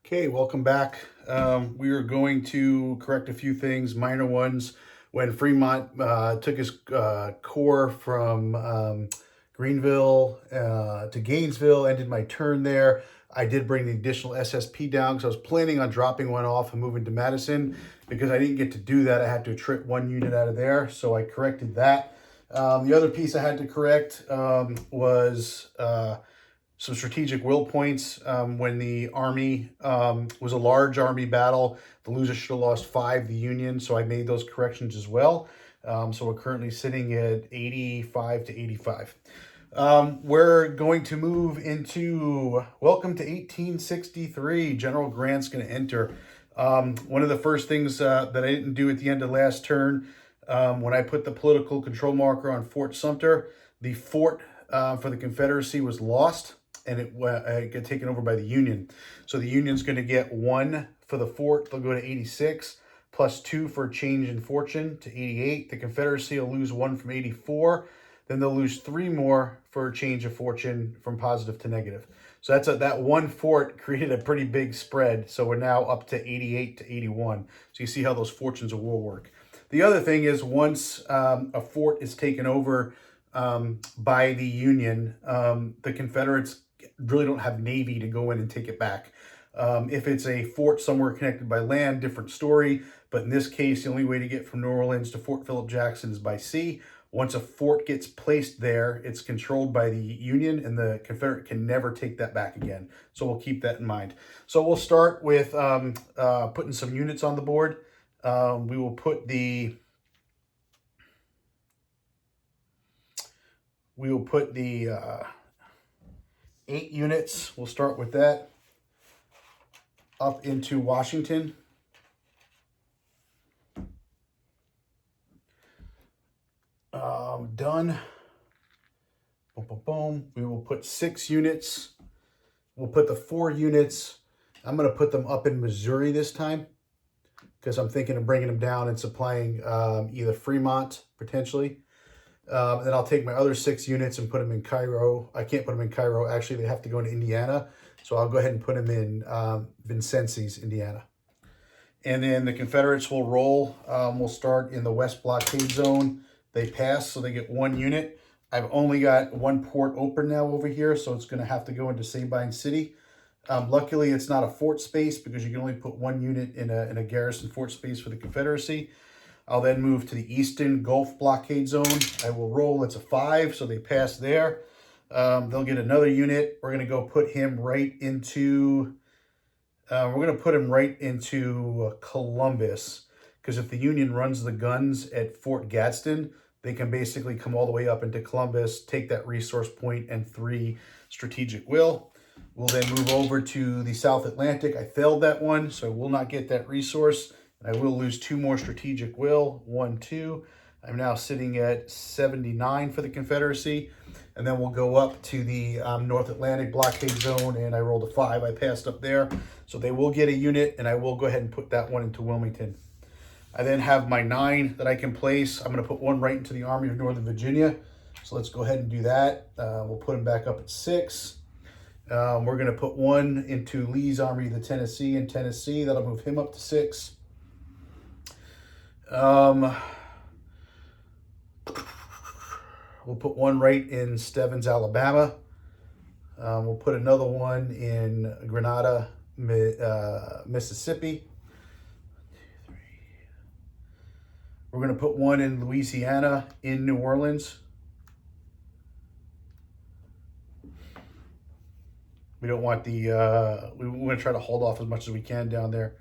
Okay, welcome back. We are going to correct a few things, minor ones. When Fremont took his core from Greenville to Gainesville, ended my turn there. I did bring the additional SSP down because I was planning on dropping one off and moving to Madison. Because I didn't get to do that, I had to trip one unit out of there, so I corrected that. The other piece I had to correct was some strategic will points. When the Army was a large Army battle, the loser should have lost 5, the Union, so I made those corrections as well. So we're currently sitting at 85 to 85. We're going to move into welcome to 1863. General Grant's going to enter. One of the first things that I didn't do at the end of last turn, when I put the political control marker on Fort Sumter, the fort for the Confederacy was lost, and it got taken over by the Union. So the Union's going to get 1 for the fort. They'll go to 86, plus 2 for a change in fortune to 88. The Confederacy will lose 1 from 84. Then they'll lose 3 more for a change of fortune from positive to negative. So that one fort created a pretty big spread. So we're now up to 88 to 81. So you see how those fortunes of war work. The other thing is once a fort is taken over by the Union, the Confederates really don't have Navy to go in and take it back. If it's a fort somewhere connected by land, different story. But in this case, the only way to get from New Orleans to Fort Philip Jackson is by sea. Once a fort gets placed there, it's controlled by the Union, and the Confederate can never take that back again. So we'll keep that in mind. So we'll start with putting some units on the board. We will put the 8 units. We'll start with that up into Washington. Done. Boom, boom, boom. We will put 6 units. We'll put the 4 units. I'm going to put them up in Missouri this time because I'm thinking of bringing them down and supplying either Fremont potentially. Then I'll take my other 6 units and put them in Cairo. I can't put them in Cairo. Actually, they have to go into Indiana. So I'll go ahead and put them in Vincennes, Indiana. And then the Confederates will roll. We'll start in the West Blockade Zone. They pass, so they get 1 unit. I've only got 1 port open now over here, so it's going to have to go into Sabine City. Luckily, it's not a fort space because you can only put 1 unit in a garrison fort space for the Confederacy. I'll then move to the Eastern Gulf Blockade Zone. I will roll. It's a 5, so they pass there. They'll get another unit. We're going to go put him right into... Columbus, because if the Union runs the guns at Fort Gadsden, they can basically come all the way up into Columbus, take that resource point and 3 strategic will. We'll then move over to the South Atlantic. I failed that one, so I will not get that resource. And I will lose 2 more strategic will, 1, 2. I'm now sitting at 79 for the Confederacy. And then we'll go up to the North Atlantic Blockade Zone, and I rolled a 5. I passed up there. So they will get a unit, and I will go ahead and put that one into Wilmington. I then have my 9 that I can place. I'm going to put 1 right into the Army of Northern Virginia. So let's go ahead and do that. We'll put him back up at 6. We're going to put 1 into Lee's Army of the Tennessee in Tennessee. That'll move him up to 6. We'll put 1 right in Stebbins, Alabama. We'll put another 1 in Grenada, Mississippi. We're going to put 1 in Louisiana in New Orleans. We don't want the, we want to try to hold off as much as we can down there.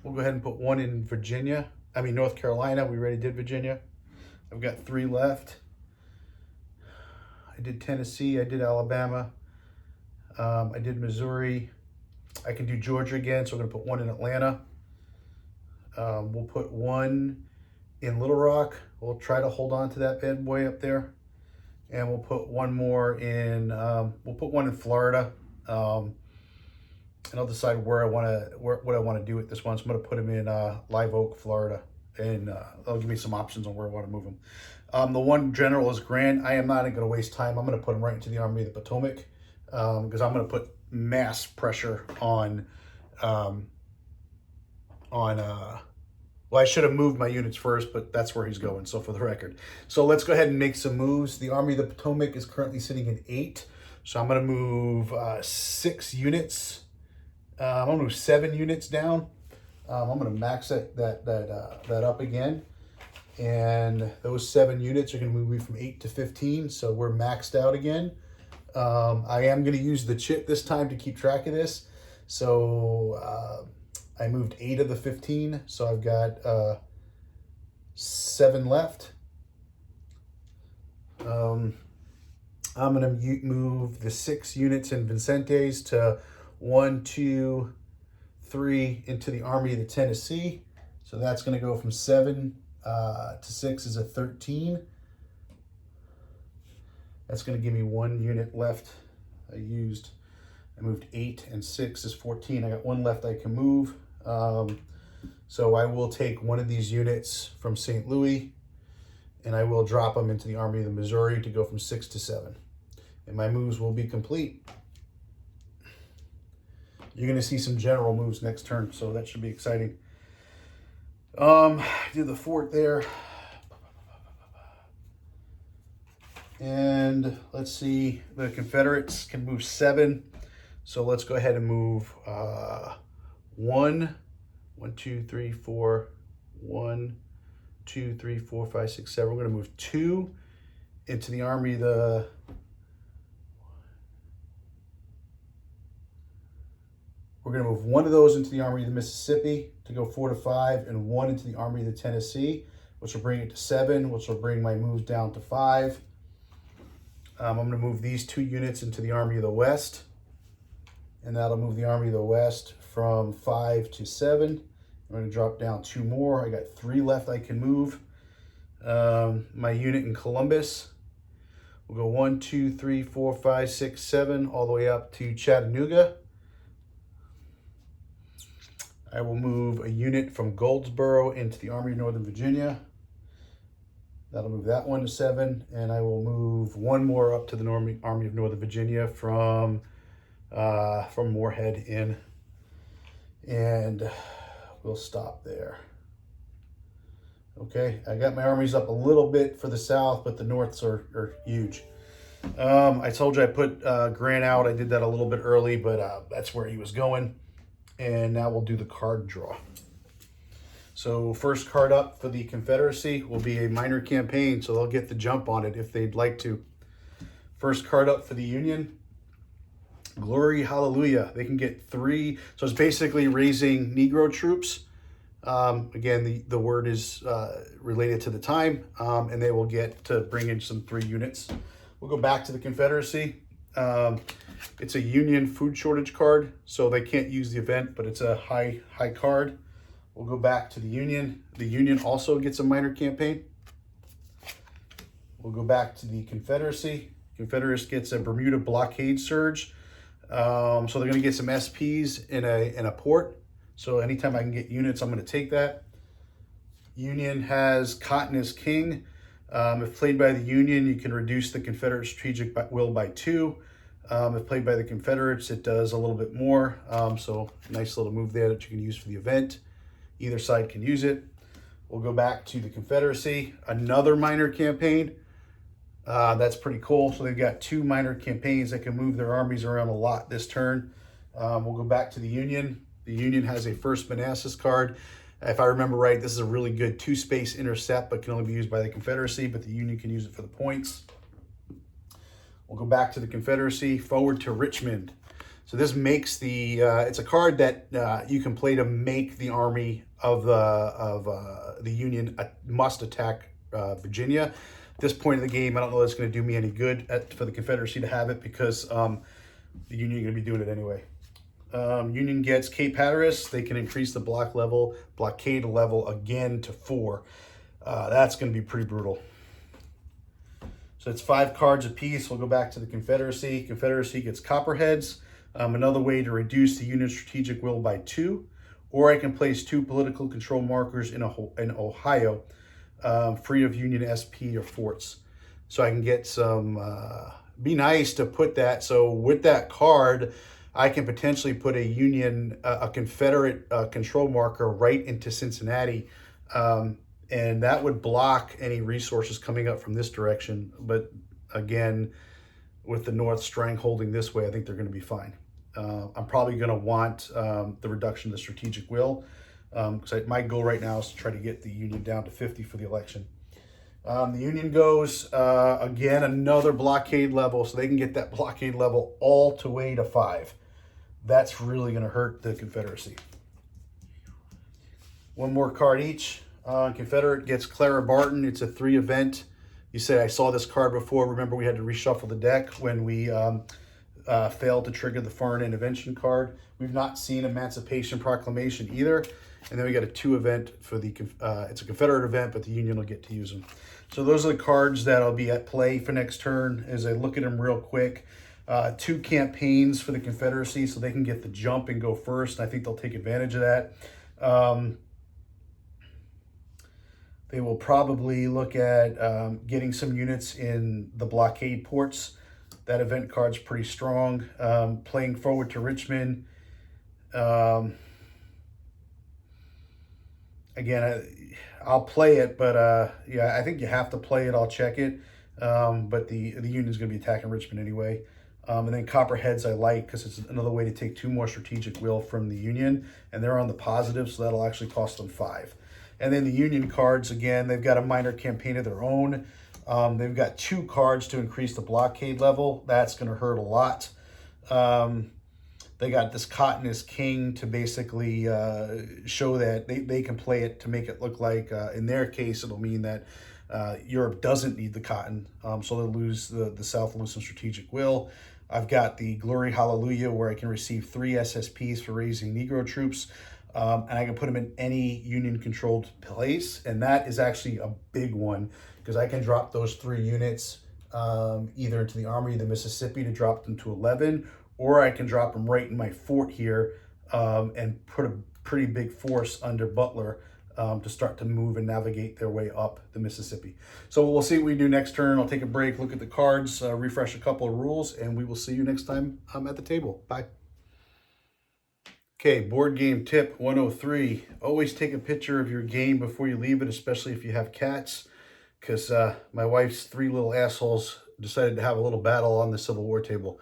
We'll go ahead and put 1 in North Carolina. We already did Virginia. I've got 3 left. I did Tennessee. I did Alabama. I did Missouri. I can do Georgia again, so I'm going to put 1 in Atlanta. We'll put 1 in Little Rock. We'll try to hold on to that bad boy up there. And we'll put 1 more in, we'll put 1 in Florida. And I'll decide what I want to do with this one. So I'm going to put him in Live Oak, Florida. and they'll give me some options on where I want to move them. The one general is Grant. I am not going to waste time. I'm going to put him right into the Army of the Potomac because I'm going to put mass pressure on well, I should have moved my units first, but that's where he's going, so for the record. So let's go ahead and make some moves. The Army of the Potomac is currently sitting in 8, so I'm going to move 6 units. I'm going to move 7 units down. I'm going to max that up again. And those 7 units are going to move me from 8 to 15, so we're maxed out again. I am going to use the chip this time to keep track of this. So I moved 8 of the 15, so I've got 7 left. I'm going to move the 6 units in Vicentes to 1, 2, 3 into the Army of the Tennessee. So that's going to go from 7 to 6 is a 13. That's going to give me 1 unit left. I moved 8 and 6 is 14. I got 1 left I can move. So I will take 1 of these units from St. Louis and I will drop them into the Army of the Missouri to go from 6 to 7. And my moves will be complete. You're going to see some general moves next turn, so that should be exciting. Do the fort there. And let's see, the Confederates can move 7. So let's go ahead and move 1, 2, 3, 4, 1, 2, 3, 4, 5, 6, 7. We're going to move 2 into the Army of the We're going to move 1 of those into the Army of the Mississippi to go 4 to 5, and 1 into the Army of the Tennessee, which will bring it to 7, which will bring my moves down to 5. I'm going to move these 2 units into the Army of the West, and that'll move the Army of the West from 5 to 7. I'm going to drop down 2 more. I got 3 left I can move. My unit in Columbus will go 1, 2, 3, 4, 5, 6, 7, all the way up to Chattanooga. I will move a unit from Goldsboro into the Army of Northern Virginia. That'll move that one to 7, and I will move 1 more up to the Army of Northern Virginia from Moorhead in, and we'll stop there. Okay, I got my armies up a little bit for the south, but the norths are huge. I told you I put Grant out. I did that a little bit early, but that's where he was going. And now we'll do the card draw. So first card up for the Confederacy will be a minor campaign, so they'll get the jump on it if they'd like to. First card up for the Union, Glory Hallelujah. They can get 3, so it's basically raising Negro troops. Again, the word is related to the time, and they will get to bring in some 3 units. We'll go back to the Confederacy. It's a Union food shortage card, so they can't use the event, but it's a high card. We'll go back to the Union. The Union also gets a minor campaign. We'll go back to the Confederacy. Confederacy gets a Bermuda blockade surge. So they're going to get some SPs in a port. So anytime I can get units, I'm going to take that. Union has Cotton is King. If played by the Union, you can reduce the Confederate strategic will by 2. If played by the Confederates, it does a little bit more. So nice little move there that you can use for the event. Either side can use it. We'll go back to the Confederacy. Another minor campaign. That's pretty cool. So they've got 2 minor campaigns that can move their armies around a lot this turn. We'll go back to the Union. The Union has a First Manassas card. If I remember right, this is a really good 2-space intercept, but can only be used by the Confederacy, but the Union can use it for the points. We'll go back to the Confederacy, forward to Richmond. So this makes the, it's a card that you can play to make the army of the Union must attack Virginia. At this point in the game, I don't know if it's going to do me any good for the Confederacy to have it because the Union are going to be doing it anyway. Union gets Cape Hatteras. They can increase the blockade level again to 4. That's going to be pretty brutal. So it's 5 cards apiece. We'll go back to the Confederacy. Confederacy gets Copperheads. Another way to reduce the Union strategic will by 2, or I can place 2 political control markers in Ohio, free of Union SP or forts. So I can get some, be nice to put that. So with that card, I can potentially put a Union, a Confederate control marker right into Cincinnati. And that would block any resources coming up from this direction. But again, with the North strength holding this way, I think they're going to be fine. I'm probably going to want the reduction of the strategic will, because my goal right now is to try to get the Union down to 50 for the election. The Union goes, again, another blockade level, so they can get that blockade level all the way to 5. That's really going to hurt the Confederacy. One more card each. Confederate gets Clara Barton. It's a 3 event. You say, I saw this card before. Remember, we had to reshuffle the deck when we failed to trigger the foreign intervention card. We've not seen Emancipation Proclamation either. And then we got a 2 event for the, it's a Confederate event, but the Union will get to use them. So those are the cards that'll be at play for next turn as I look at them real quick. 2 campaigns for the Confederacy so they can get the jump and go first. I think they'll take advantage of that. They will probably look at getting some units in the blockade ports. That event card's pretty strong. Playing forward to Richmond. Again, I'll play it, but yeah, I think you have to play it. I'll check it. But the Union's going to be attacking Richmond anyway. And then Copperheads I like because it's another way to take 2 more strategic will from the Union. And they're on the positive, so that'll actually cost them 5. And then the Union cards, again, they've got a minor campaign of their own. They've got 2 cards to increase the blockade level. That's going to hurt a lot. They got this Cotton is King to basically show that they can play it to make it look like, in their case, it'll mean that Europe doesn't need the cotton. So they'll lose, the South will lose some strategic will. I've got the Glory Hallelujah where I can receive 3 SSPs for raising Negro troops. And I can put them in any Union-controlled place. And that is actually a big one because I can drop those 3 units either into the Army of the Mississippi to drop them to 11, or I can drop them right in my fort here and put a pretty big force under Butler to start to move and navigate their way up the Mississippi. So we'll see what we do next turn. I'll take a break, look at the cards, refresh a couple of rules, and we will see you next time at the table. Bye. Okay, board game tip 103. Always take a picture of your game before you leave it, especially if you have cats, because my wife's 3 little assholes decided to have a little battle on the Civil War table.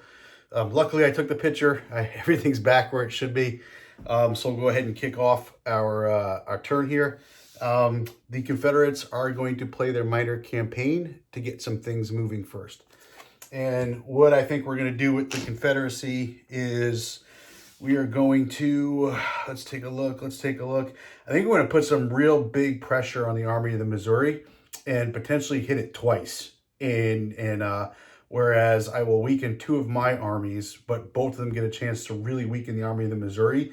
Luckily, I took the picture. Everything's back where it should be. So we'll go ahead and kick off our turn here. The Confederates are going to play their minor campaign to get some things moving first. And what I think we're going to do with the Confederacy is we are going to, let's take a look. I think we're going to put some real big pressure on the Army of the Missouri and potentially hit it twice. Whereas I will weaken 2 of my armies, but both of them get a chance to really weaken the Army of the Missouri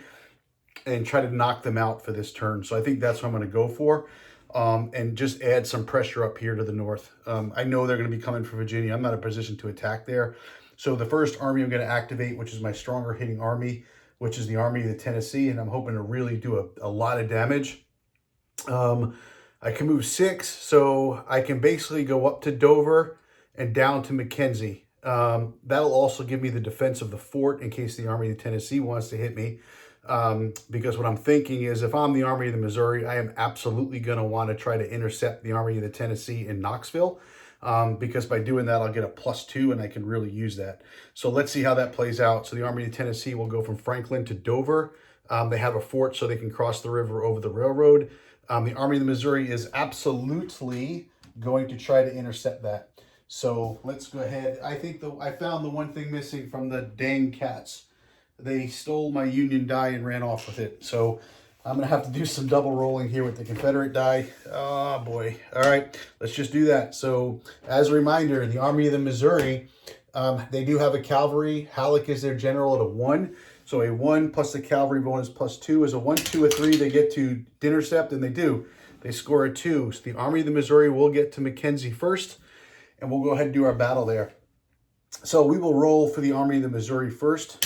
and try to knock them out for this turn. So I think that's what I'm going to go for, and just add some pressure up here to the north. I know they're going to be coming for Virginia. I'm not in a position to attack there. So the first army I'm going to activate, which is my stronger hitting army, which is the Army of the Tennessee, and I'm hoping to really do a lot of damage. I can move 6, so I can basically go up to Dover and down to Mackenzie. That'll also give me the defense of the fort in case the Army of the Tennessee wants to hit me. Because what I'm thinking is if I'm the Army of the Missouri, I am absolutely going to want to try to intercept the Army of the Tennessee in Knoxville. Because by doing that, I'll get a +2 and I can really use that. So let's see how that plays out. So the Army of the Tennessee will go from Franklin to Dover. They have a fort so they can cross the river over the railroad. The Army of the Missouri is absolutely going to try to intercept that. So let's go ahead. I think I found the one thing missing from the dang cats. They stole my Union die and ran off with it. So I'm going to have to do some double rolling here with the Confederate die. Oh, boy. All right, let's just do that. So as a reminder, the Army of the Missouri, they do have a cavalry. Halleck is their general at a 1. So a 1 plus the cavalry bonus +2 is a 1, 2, a 3. They get to intercept, and they do. They score a 2. So the Army of the Missouri will get to Mackenzie first, and we'll go ahead and do our battle there. So we will roll for the Army of the Missouri first.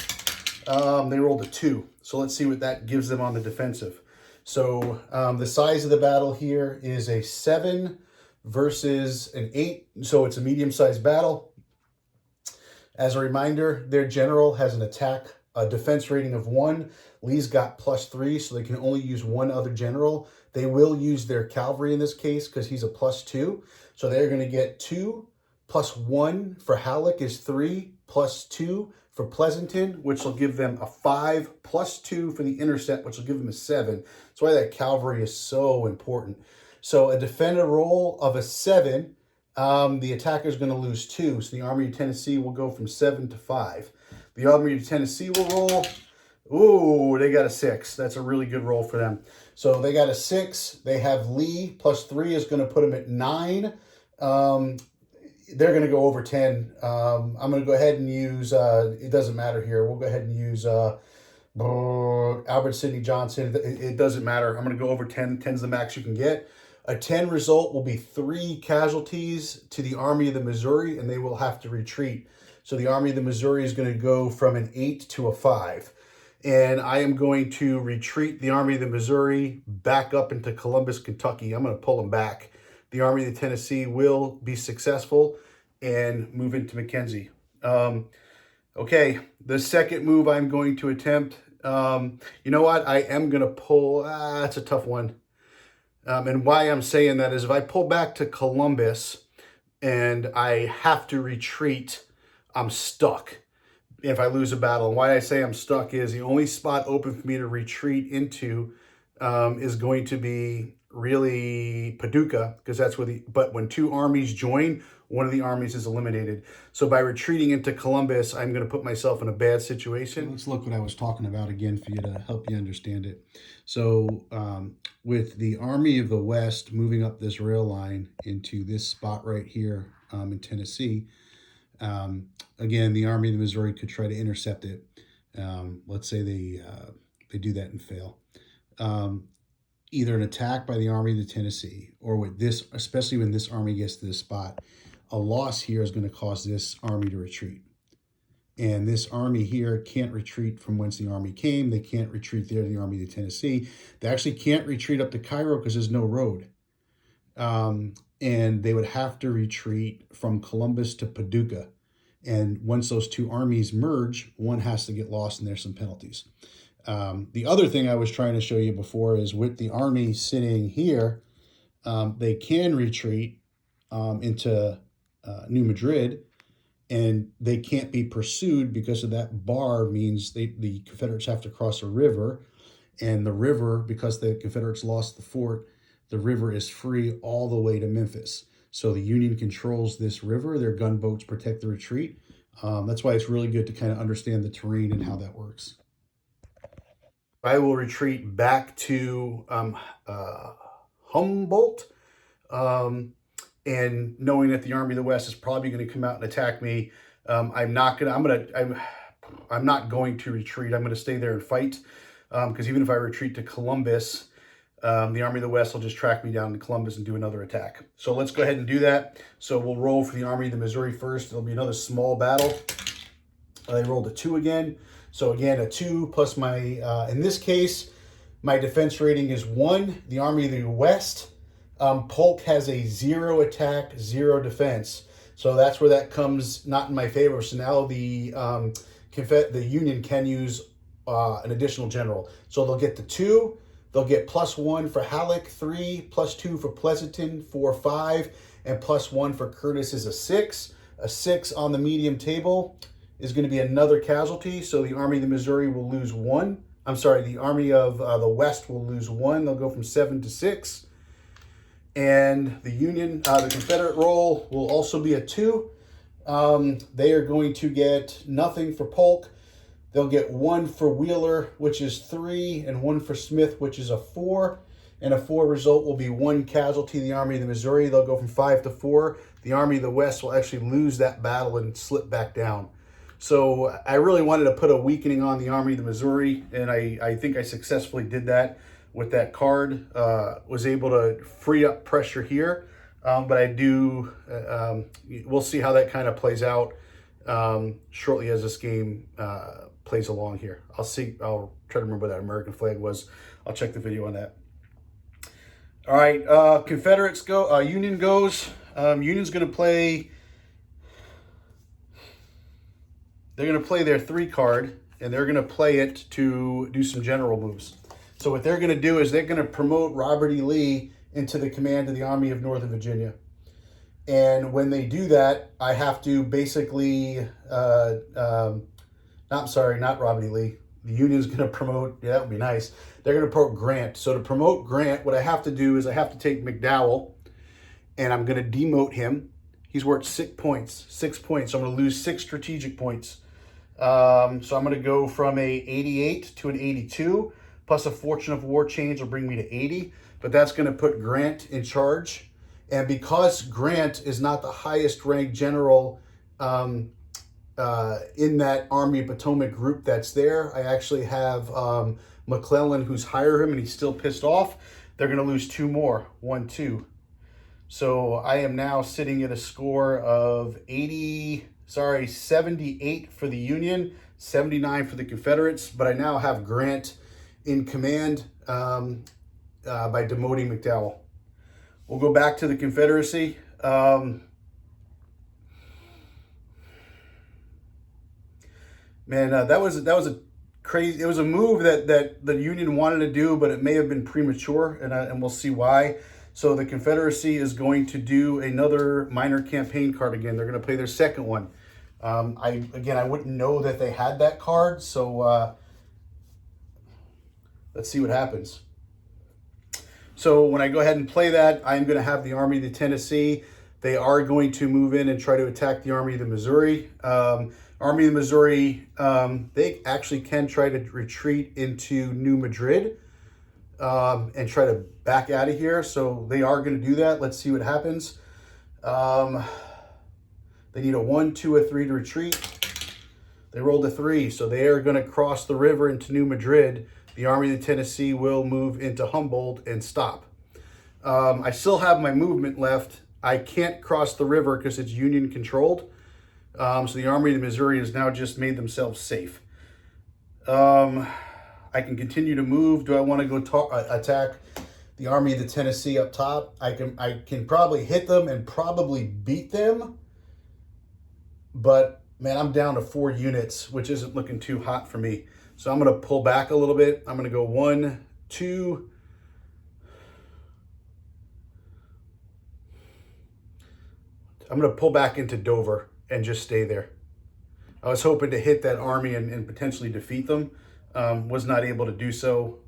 They rolled a 2. So let's see what that gives them on the defensive. So the size of the battle here is a 7 versus an 8. So it's a medium-sized battle. As a reminder, their general has a defense rating of 1. Lee's got +3, so they can only use one other general. They will use their cavalry in this case because he's a +2. So they're going to get 2 plus 1 for Halleck is 3 plus 2 for Pleasanton, which will give them a 5 plus 2 for the intercept, which will give them a 7. That's why that cavalry is so important. So a defender roll of a 7, the attacker is going to lose 2. So the Army of Tennessee will go from 7 to 5. The Army of Tennessee will roll. Ooh, they got a 6. That's a really good roll for them. So they got a 6. They have Lee. +3 is going to put them at 9. They're going to go over 10. I'm going to go ahead and use, it doesn't matter here. We'll go ahead and use Albert Sidney Johnson. It doesn't matter. I'm going to go over 10. 10's the max you can get. A 10 result will be 3 casualties to the Army of the Missouri, and they will have to retreat. So the Army of the Missouri is going to go from an 8 to a 5. And I am going to retreat the Army of the Missouri back up into Columbus, Kentucky. I'm going to pull them back. The Army of the Tennessee will be successful and move into McKenzie. Okay, the second move I'm going to attempt, you know what? I am going to pull, that's a tough one. And why I'm saying that is if I pull back to Columbus and I have to retreat, I'm stuck if I lose a battle. And why I say I'm stuck is the only spot open for me to retreat into is going to be really Paducah, because that's where but when 2 armies join, one of the armies is eliminated. So by retreating into Columbus, I'm going to put myself in a bad situation. Let's look what I was talking about again for you to help you understand it. So with the Army of the West moving up this rail line into this spot right here in Tennessee, again, the Army of the Missouri could try to intercept it. Let's say they do that and fail. Either an attack by the Army of the Tennessee, or with this, especially when this army gets to this spot, a loss here is going to cause this army to retreat. And this army here can't retreat from whence the army came. They can't retreat there to the Army of the Tennessee. They actually can't retreat up to Cairo because there's no road. And they would have to retreat from Columbus to Paducah. And once those 2 armies merge, one has to get lost, and there's some penalties. The other thing I was trying to show you before is with the army sitting here, they can retreat into New Madrid, and they can't be pursued because of that bar means the Confederates have to cross a river, and the river, because the Confederates lost the fort, the river is free all the way to Memphis. So the Union controls this river. Their gunboats protect the retreat. That's why it's really good to kind of understand the terrain and how that works. I will retreat back to Humboldt, and knowing that the Army of the West is probably going to come out and attack me. I'm not going to retreat. I'm going to stay there and fight, because even if I retreat to Columbus, the Army of the West will just track me down to Columbus and do another attack. So let's go ahead and do that. So we'll roll for the Army of the Missouri first. It'll be another small battle. They rolled a 2 again. So again, a 2 plus my, in this case, my defense rating is 1. The Army of the West, Polk has a 0 attack, 0 defense. So that's where that comes not in my favor. So now the Union can use an additional general. So they'll get the 2. They'll get +1 for Halleck, 3, +2 for Pleasanton, 4, 5, and +1 for Curtis is a 6. A 6 on the medium table is going to be another casualty. So the Army of the Missouri will lose 1. I'm sorry, the Army of the West will lose 1. They'll go from 7 to 6. And the Union, the Confederate roll will also be a 2. They are going to get nothing for Polk. They'll get 1 for Wheeler, which is 3, and 1 for Smith, which is a 4. And a 4 result will be 1 casualty to the Army of the Missouri. They'll go from 5 to 4. The Army of the West will actually lose that battle and slip back down. So I really wanted to put a weakening on the Army of the Missouri, and I think I successfully did that with that card. Was able to free up pressure here, but I do, we'll see how that kind of plays out shortly as this game plays along here. I'll try to remember what that American flag was. I'll check the video on that. All right, Confederates go, Union goes. Union's going to play, they're going to play their 3 card, and they're going to play it to do some general moves. So what they're going to do is they're going to promote Robert E. Lee into the command of the Army of Northern Virginia. And when they do that, I have to basically, not Robert E. Lee. The Union's going to promote, yeah, that would be nice. They're going to promote Grant. So to promote Grant, what I have to do is I have to take McDowell, and I'm going to demote him. He's worth 6 points. 6 points. So I'm going to lose 6 strategic points. So I'm going to go from a 88 to an 82, plus a Fortune of War change will bring me to 80. But that's going to put Grant in charge. And because Grant is not the highest ranked general in that Army of Potomac group that's there, I actually have McClellan, who's higher him, and he's still pissed off. They're going to lose 2 more, 1, 2. So I am now sitting at a score of 78 for the Union, 79 for the Confederates. But I now have Grant in command by demoting McDowell. We'll go back to the Confederacy. Man, that was a crazy. It was a move that the Union wanted to do, but it may have been premature, and we'll see why. So the Confederacy is going to do another minor campaign card again. They're going to play their second one. I wouldn't know that they had that card, so let's see what happens. So when I go ahead and play that, I'm going to have the Army of the Tennessee. They are going to move in and try to attack the Army of the Missouri. Army of the Missouri, they actually can try to retreat into New Madrid and try to back out of here. So they are going to do that. Let's see what happens. They need a 1, 2, or 3 to retreat. They rolled a 3, so they are going to cross the river into New Madrid. The Army of the Tennessee will move into Humboldt and stop. I still have my movement left. I can't cross the river because it's Union controlled. So the Army of the Missouri has now just made themselves safe. I can continue to move. Do I want to go attack the Army of the Tennessee up top? I can probably hit them and probably beat them. But, man, I'm down to 4 units, which isn't looking too hot for me. So I'm going to pull back a little bit. I'm going to go 1, 2. I'm going to pull back into Dover and just stay there. I was hoping to hit that army and potentially defeat them. Was not able to do so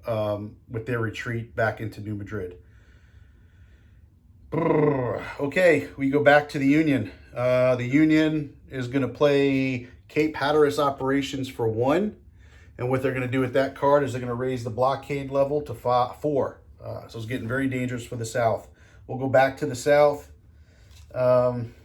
with their retreat back into New Madrid. Okay, we go back to the Union. The Union is going to play Cape Hatteras operations for 1. And what they're going to do with that card is they're going to raise the blockade level to 4. So it's getting very dangerous for the South. We'll go back to the South. I'm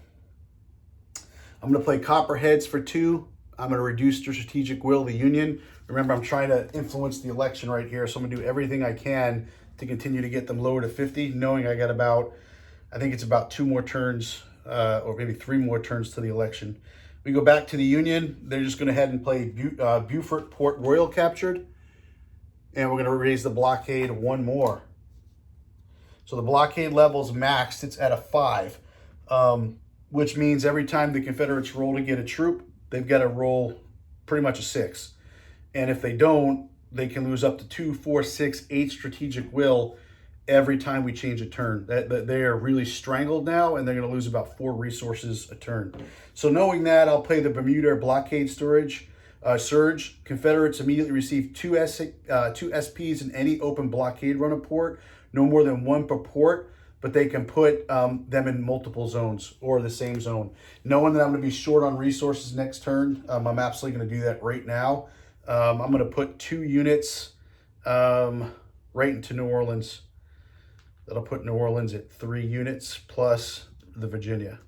going to play Copperheads for 2. I'm going to reduce the strategic will of the Union. Remember, I'm trying to influence the election right here, so I'm going to do everything I can to continue to get them lower to 50, knowing I got about, I think it's about 2 more turns, or maybe 3 more turns to the election. We go back to the Union. They're just going to head and play Beaufort Port Royal captured. And we're going to raise the blockade 1 more. So the blockade level's maxed. It's at a 5, which means every time the Confederates roll to get a troop, they've got to roll pretty much a 6. And if they don't, they can lose up to 2, 4, 6, 8 strategic will every time we change a turn. They are really strangled now, and they're going to lose about 4 resources a turn. So knowing that, I'll play the Bermuda blockade surge. Confederates immediately receive 2 SPs in any open blockade run of port, no more than 1 per port, but they can put them in multiple zones or the same zone. Knowing that I'm going to be short on resources next turn, I'm absolutely going to do that right now. I'm going to put 2 units right into New Orleans. That'll put New Orleans at 3 units plus the Virginia.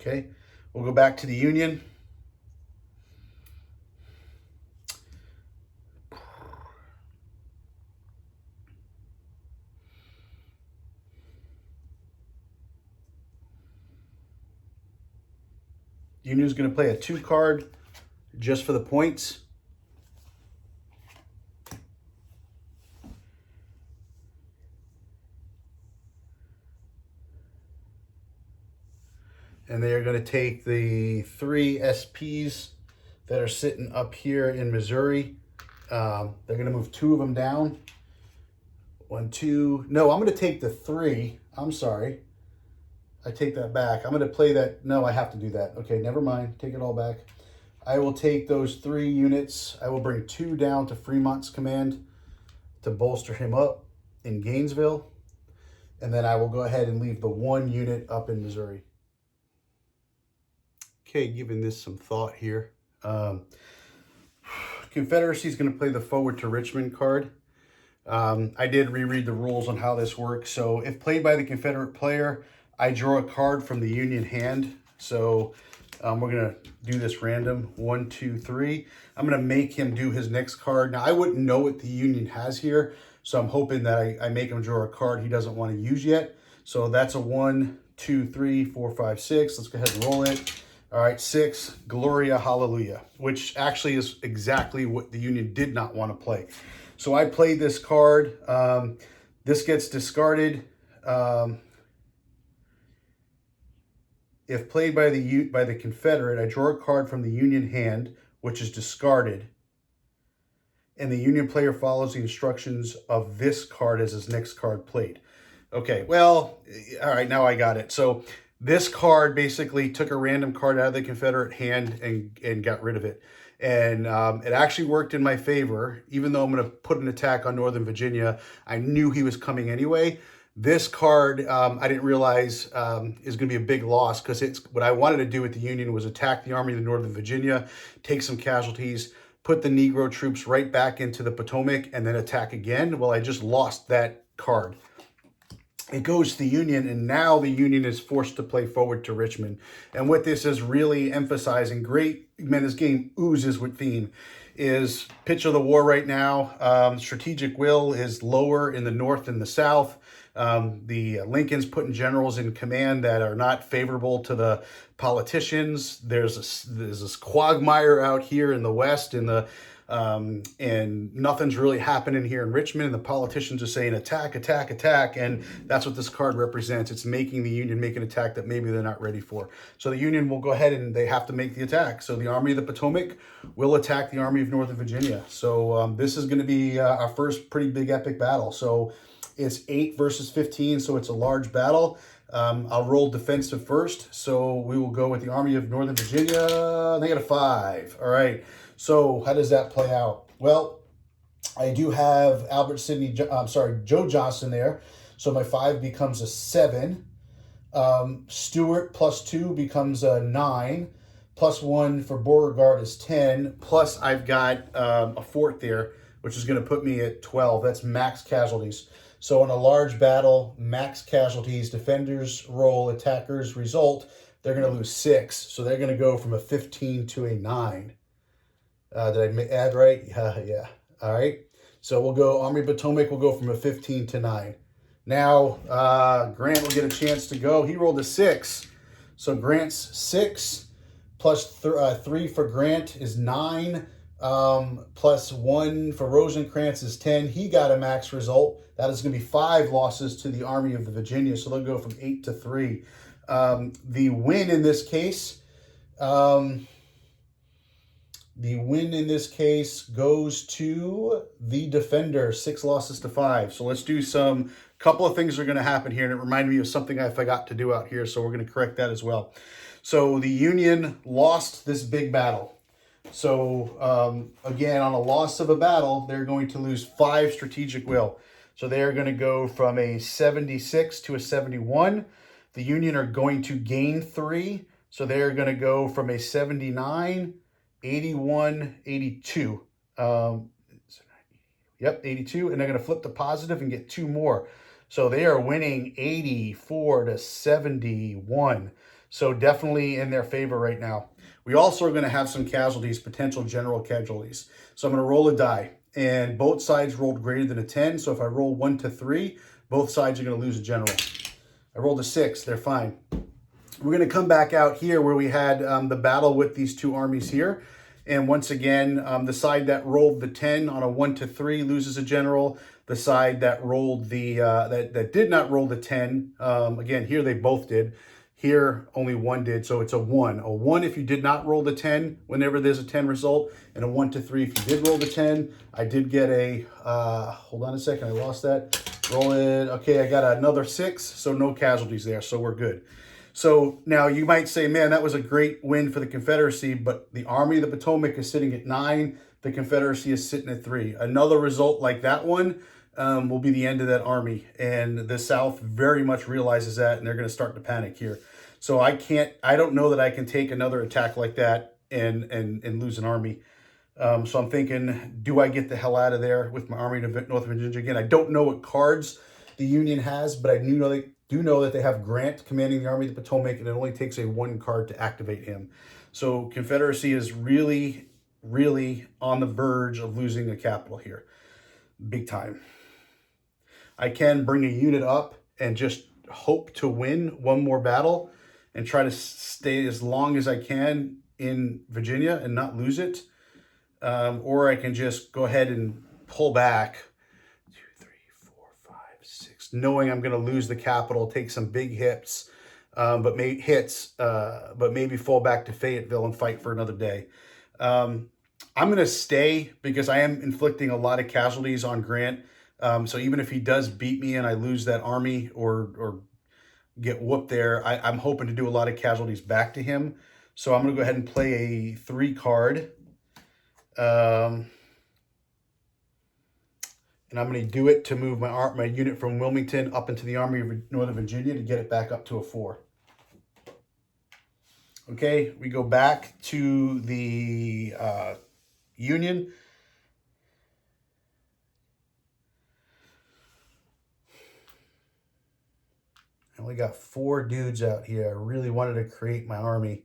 Okay, we'll go back to the Union. Union's going to play a 2 card just for the points. And they are going to take the 3 SPs that are sitting up here in Missouri. They're going to move 2 of them down. 1, 2. No, I'm going to take the 3. I'm sorry. I take that back. I'm going to play that. No, I have to do that. Okay, never mind. Take it all back. I will take those 3 units. I will bring 2 down to Fremont's command to bolster him up in Gainesville. And then I will go ahead and leave the 1 unit up in Missouri. Okay, giving this some thought here. Confederacy is going to play the forward to Richmond card. I did reread the rules on how this works. So if played by the Confederate player, I draw a card from the Union hand. So we're going to do this random. 1, 2, 3. I'm going to make him do his next card. Now, I wouldn't know what the Union has here, so I'm hoping that I make him draw a card he doesn't want to use yet. So that's a 1, 2, 3, 4, 5, 6. Let's go ahead and roll it. All right, 6, Gloria, Hallelujah, which actually is exactly what the Union did not want to play. So I played this card. This gets discarded. If played by the Confederate, I draw a card from the Union hand, which is discarded. And the Union player follows the instructions of this card as his next card played. Okay, well, all right, now I got it. So this card basically took a random card out of the Confederate hand and got rid of it. And it actually worked in my favor. Even though I'm going to put an attack on Northern Virginia, I knew he was coming anyway. This card, I didn't realize is going to be a big loss, because what I wanted to do with the Union was attack the Army of Northern Virginia, take some casualties, put the Negro troops right back into the Potomac, and then attack again. Well, I just lost that card. It goes to the Union, and now the Union is forced to play forward to Richmond. And what this is really emphasizing, great, man, this game oozes with theme, is pitch of the war right now. Strategic will is lower in the North and the South. The Lincoln's putting generals in command that are not favorable to the politicians. There's this quagmire out here in the West, and nothing's really happening here in Richmond, and the politicians are saying attack, attack, attack, and that's what this card represents. It's making the Union make an attack that maybe they're not ready for. So the Union will go ahead and they have to make the attack. So the Army of the Potomac will attack the Army of Northern Virginia. So this is going to be our first pretty big epic battle. So it's 8 versus 15, so it's a large battle. I'll roll defensive first, so we will go with the Army of Northern Virginia. They got a 5. All right. So how does that play out? Well, I do have Joe Johnston there. So my 5 becomes a 7. Stewart plus 2 becomes a 9. Plus 1 for Beauregard is 10. Plus I've got a fort there, which is going to put me at 12. That's max casualties. So in a large battle, max casualties, defenders roll, attackers result, they're going to lose 6. So they're going to go from a 15 to a 9. Did I add right? Yeah. All right. So we'll go, Army of Potomac will go from a 15 to 9. Now, Grant will get a chance to go. He rolled a 6. So Grant's 6 plus 3 for Grant is 9. Plus 1 for Rosencrantz is 10. He got a max result. That is going to be 5 losses to the Army of the Virginia. So they'll go from 8 to 3. The win in this case, goes to the defender, 6 losses to 5. So let's do couple of things are going to happen here. And it reminded me of something I forgot to do out here. So we're going to correct that as well. So the Union lost this big battle. So again, on a loss of a battle, they're going to lose 5 strategic will. So they're going to go from a 76 to a 71. The Union are going to gain 3. So they're going to go from a 79, 81, 82. 82. And they're going to flip to positive and get 2 more. So they are winning 84 to 71. So definitely in their favor right now. We also are going to have some casualties, potential general casualties. So I'm going to roll a die. And both sides rolled greater than a 10. So if I roll 1 to 3, both sides are going to lose a general. I rolled a 6. They're fine. We're going to come back out here where we had the battle with these two armies here. And once again, the side that rolled the 10 on a 1 to 3 loses a general. The side that rolled the that did not roll the 10, again, here they both did. Here, only one did, so it's a 1. A 1 if you did not roll the 10 whenever there's a 10 result, and a 1 to 3 if you did roll the 10. I did get a, hold on a second, I lost that. Roll it, okay, I got another 6, so no casualties there, so we're good. So now you might say, man, that was a great win for the Confederacy, but the Army of the Potomac is sitting at 9. The Confederacy is sitting at 3. Another result like that one will be the end of that army. And the South very much realizes that, and they're going to start to panic here. So I don't know that I can take another attack like that and lose an army. So I'm thinking, do I get the hell out of there with my army to North Virginia again? I don't know what cards the Union has, but I do know that they have Grant commanding the Army of the Potomac, and it only takes a 1 card to activate him. So Confederacy is really, really on the verge of losing a capital here. Big time. I can bring a unit up and just hope to win one more battle and try to stay as long as I can in Virginia and not lose it. Or I can just go ahead and pull back 2, 3, 4, 5, 6, knowing I'm going to lose the capital, take some big hits, but maybe fall back to Fayetteville and fight for another day. I'm going to stay because I am inflicting a lot of casualties on Grant. So even if he does beat me and I lose that army or get whooped there, I'm hoping to do a lot of casualties back to him. So I'm going to go ahead and play a 3 card. And I'm going to do it to move my unit from Wilmington up into the Army of Northern Virginia to get it back up to a 4. Okay, we go back to the Union. I only got 4 dudes out here. I really wanted to create my army.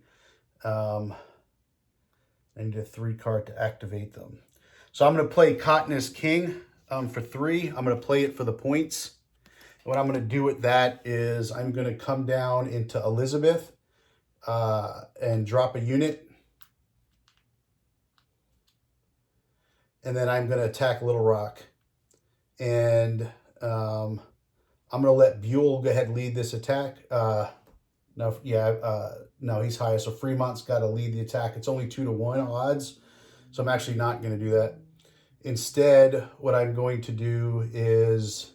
I need a 3 card to activate them. So I'm going to play Cotton as King for 3. I'm going to play it for the points. What I'm going to do with that is I'm going to come down into Elizabeth and drop a unit. And then I'm going to attack Little Rock. And I'm going to let Buell go ahead and lead this attack. No, he's higher. So Fremont's got to lead the attack. It's only 2 to 1 odds. So I'm actually not going to do that. Instead, what I'm going to do is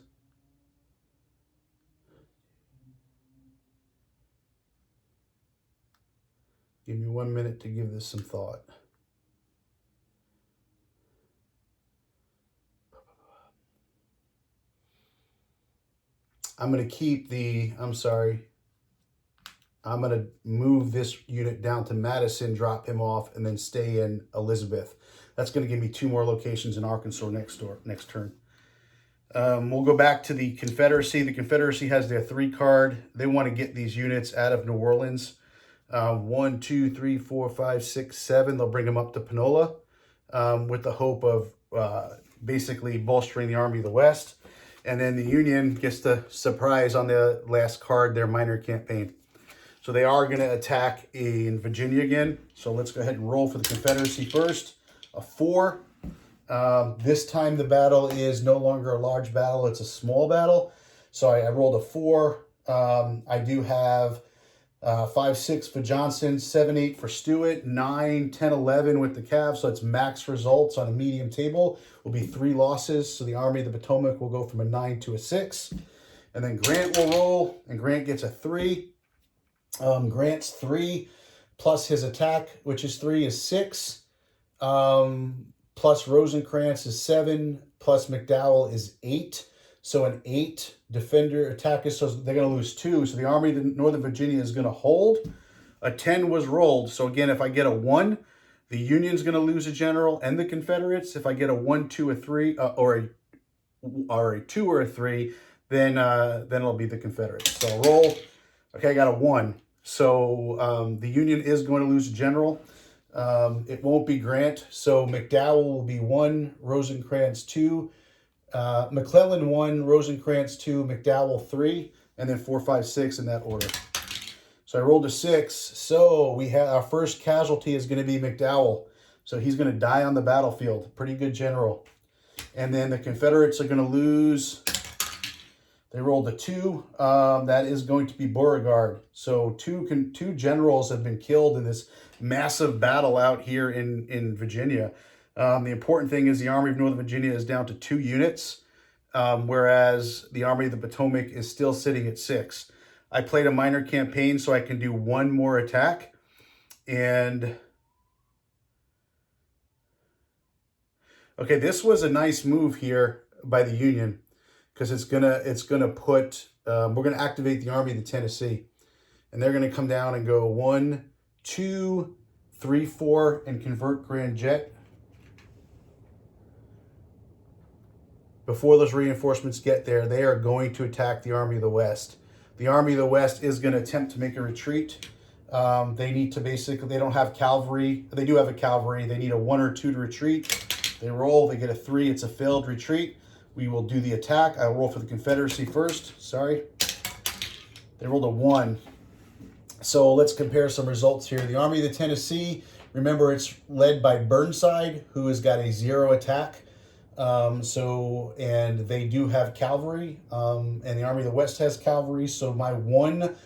give me 1 minute to give this some thought. I'm going to keep I'm going to move this unit down to Madison, drop him off, and then stay in Elizabeth. That's going to give me 2 more locations in Arkansas next turn. We'll go back to the Confederacy. The Confederacy has their 3 card. They want to get these units out of New Orleans. 1, 2, 3, 4, 5, 6, 7. They'll bring them up to Panola with the hope of basically bolstering the Army of the West. And then the Union gets the surprise on the last card, their minor campaign. So they are going to attack in Virginia again. So let's go ahead and roll for the Confederacy first. A 4. This time the battle is no longer a large battle. It's a small battle. So I rolled a 4. I do have 5, 6 for Johnson, 7, 8 for Stewart, 9, 10, 11 with the Cavs. So it's max results on a medium table. Will be 3 losses. So the Army of the Potomac will go from a 9 to a 6. And then Grant will roll, and Grant gets a 3. Grant's 3 plus his attack, which is 3, is 6. Plus Rosencrantz is 7. Plus McDowell is 8. So an 8 defender attacker. So they're going to lose 2. So the Army of Northern Virginia is going to hold. A 10 was rolled. So again, if I get a 1, the Union's going to lose a general and the Confederates. If I get a 1, 2, a 3, or a 2 or a 3, then it'll be the Confederates. So I'll roll. Okay, I got a 1. So the Union is going to lose a general. It won't be Grant. So McDowell will be 1, Rosencrantz 2, McClellan 1, Rosencrantz 2, McDowell 3, and then 4, 5, 6 in that order. So I rolled a 6. So we have our first casualty is going to be McDowell. So he's going to die on the battlefield. Pretty good general. And then the Confederates are going to lose. They rolled a 2. That is going to be Beauregard. So two generals have been killed in this massive battle out here in Virginia. The important thing is the Army of Northern Virginia is down to 2 units, whereas the Army of the Potomac is still sitting at 6. I played a minor campaign so I can do 1 more attack. And okay, this was a nice move here by the Union, because it's gonna put we're gonna activate the Army of the Tennessee, and they're gonna come down and go 1, 2, 3, 4, and convert Grand Jet. Before those reinforcements get there, they are going to attack the Army of the West. The Army of the West is going to attempt to make a retreat. They need to they don't have cavalry. They do have a cavalry. They need a 1 or 2 to retreat. They roll, they get a 3. It's a failed retreat. We will do the attack. I'll roll for the Confederacy first. Sorry. They rolled a 1. So let's compare some results here. The Army of the Tennessee, remember, it's led by Burnside, who has got a 0 attack. And they do have cavalry, and the Army of the West has cavalry. So my 1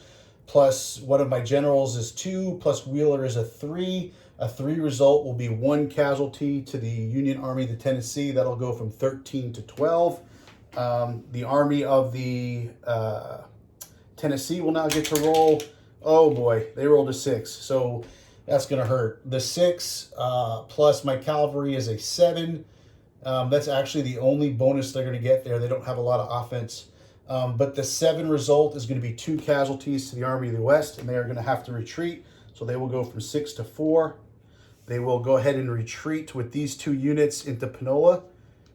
plus one of my generals is 2, plus Wheeler is a 3. A 3 result will be 1 casualty to the Union Army of the Tennessee. That'll go from 13 to 12. The Army of the Tennessee will now get to roll. Oh boy, they rolled a 6. So that's going to hurt. The 6 plus my cavalry is a 7. That's actually the only bonus they're going to get there. They don't have a lot of offense. But the 7 result is going to be 2 casualties to the Army of the West, and they are going to have to retreat. So they will go from 6 to 4. They will go ahead and retreat with these 2 units into Panola,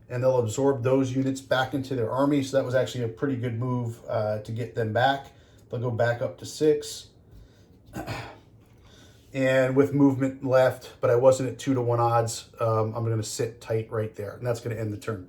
and they'll absorb those units back into their army. So that was actually a pretty good move to get them back. They'll go back up to 6. And with movement left, but I wasn't at 2 to 1 odds, I'm going to sit tight right there, and that's going to end the turn.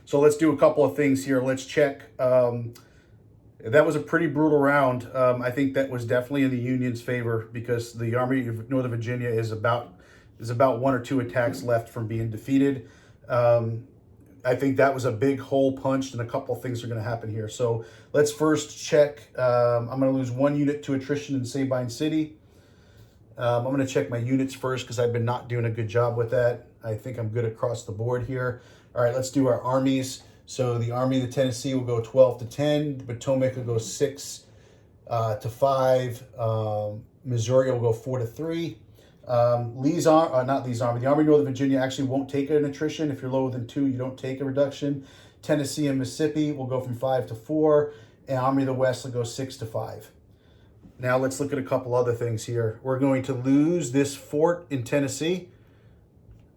So let's do a couple of things here. Let's check. That was a pretty brutal round. I think that was definitely in the Union's favor, because the Army of Northern Virginia is about 1 or 2 attacks left from being defeated. I think that was a big hole punched, and a couple of things are going to happen here. So let's first check. I'm going to lose 1 unit to attrition in Sabine City. I'm going to check my units first, because I've been not doing a good job with that. I think I'm good across the board here. All right, let's do our armies. So the Army of the Tennessee will go 12 to 10. The Potomac will go 6 to 5. Missouri will go 4 to 3. The Army of Northern Virginia actually won't take an attrition. If you're lower than 2, you don't take a reduction. Tennessee and Mississippi will go from 5 to 4. And Army of the West will go 6 to 5. Now let's look at a couple other things here. We're going to lose this fort in Tennessee,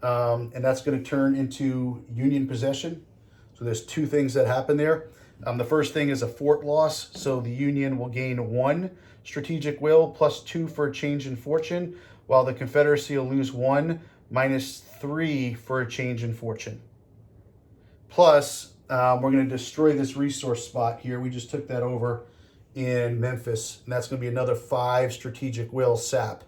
and that's going to turn into Union possession. So there's 2 things that happen there. The first thing is a fort loss. So the Union will gain 1 strategic will plus 2 for a change in fortune, while the Confederacy will lose 1 minus 3 for a change in fortune. Plus, we're going to destroy this resource spot here. We just took that over in Memphis, and that's going to be another 5 strategic will sap.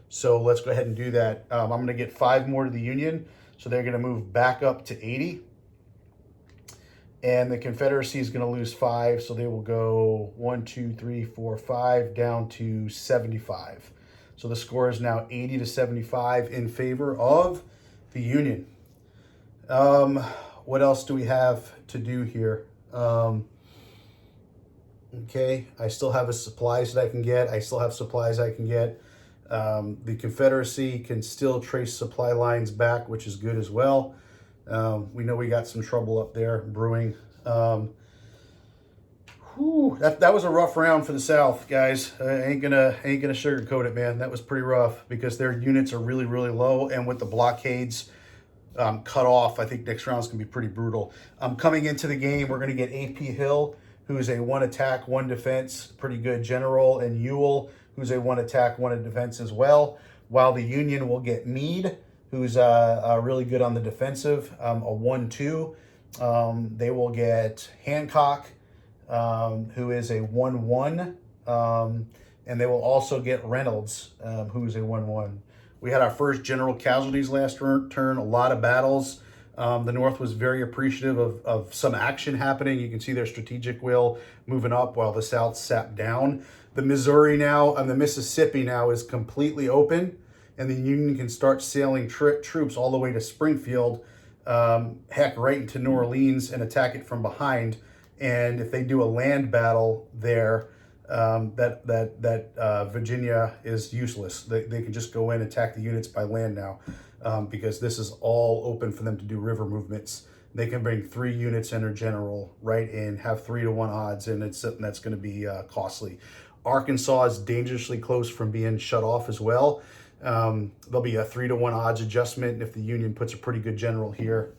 So let's go ahead and do that. I'm going to get 5 more to the Union, so they're going to move back up to 80. And the Confederacy is going to lose 5, so they will go 1, 2, 3, 4, 5 down to 75. So the score is now 80 to 75 in favor of the Union. What else do we have to do here? Okay, I still have supplies that I can get. The Confederacy can still trace supply lines back, which is good as well. We know we got some trouble up there brewing. That was a rough round for the South, guys. I ain't gonna sugarcoat it, man. That was pretty rough, because their units are really, really low, and with the blockades cut off, I think next round's gonna be pretty brutal. Coming into the game, we're gonna get A.P. Hill, who's a 1 attack, 1 defense, pretty good general, and Ewell, who's a 1 attack, 1 defense as well. While the Union will get Meade, who's really good on the defensive, a 1-2. They will get Hancock, who is a 1-1. And and they will also get Reynolds, who's a 1/1. We had our first general casualties last turn, a lot of battles. The North was very appreciative of some action happening. You can see their strategic will moving up while the South sat down. The Missouri now and the Mississippi now is completely open, and the Union can start sailing troops all the way to Springfield, heck, right into New Orleans and attack it from behind. And if they do a land battle there, Virginia is useless. They can just go in and attack the units by land now, because this is all open for them to do river movements. They can bring 3 units and their general right in, have 3-to-1 odds, and that's going to be costly. Arkansas is dangerously close from being shut off as well. There'll be a 3-to-1 odds adjustment if the Union puts a pretty good general here.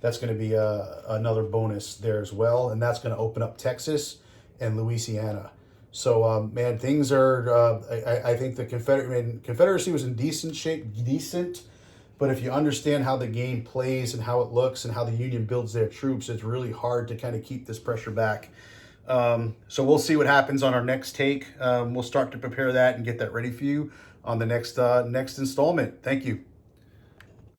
That's going to be another bonus there as well, and that's going to open up Texas and Louisiana. So, man, things are, I think the Confederacy was in decent shape, but if you understand how the game plays and how it looks and how the Union builds their troops, it's really hard to kind of keep this pressure back. So we'll see what happens on our next take. We'll start to prepare that and get that ready for you on the next installment. Thank you.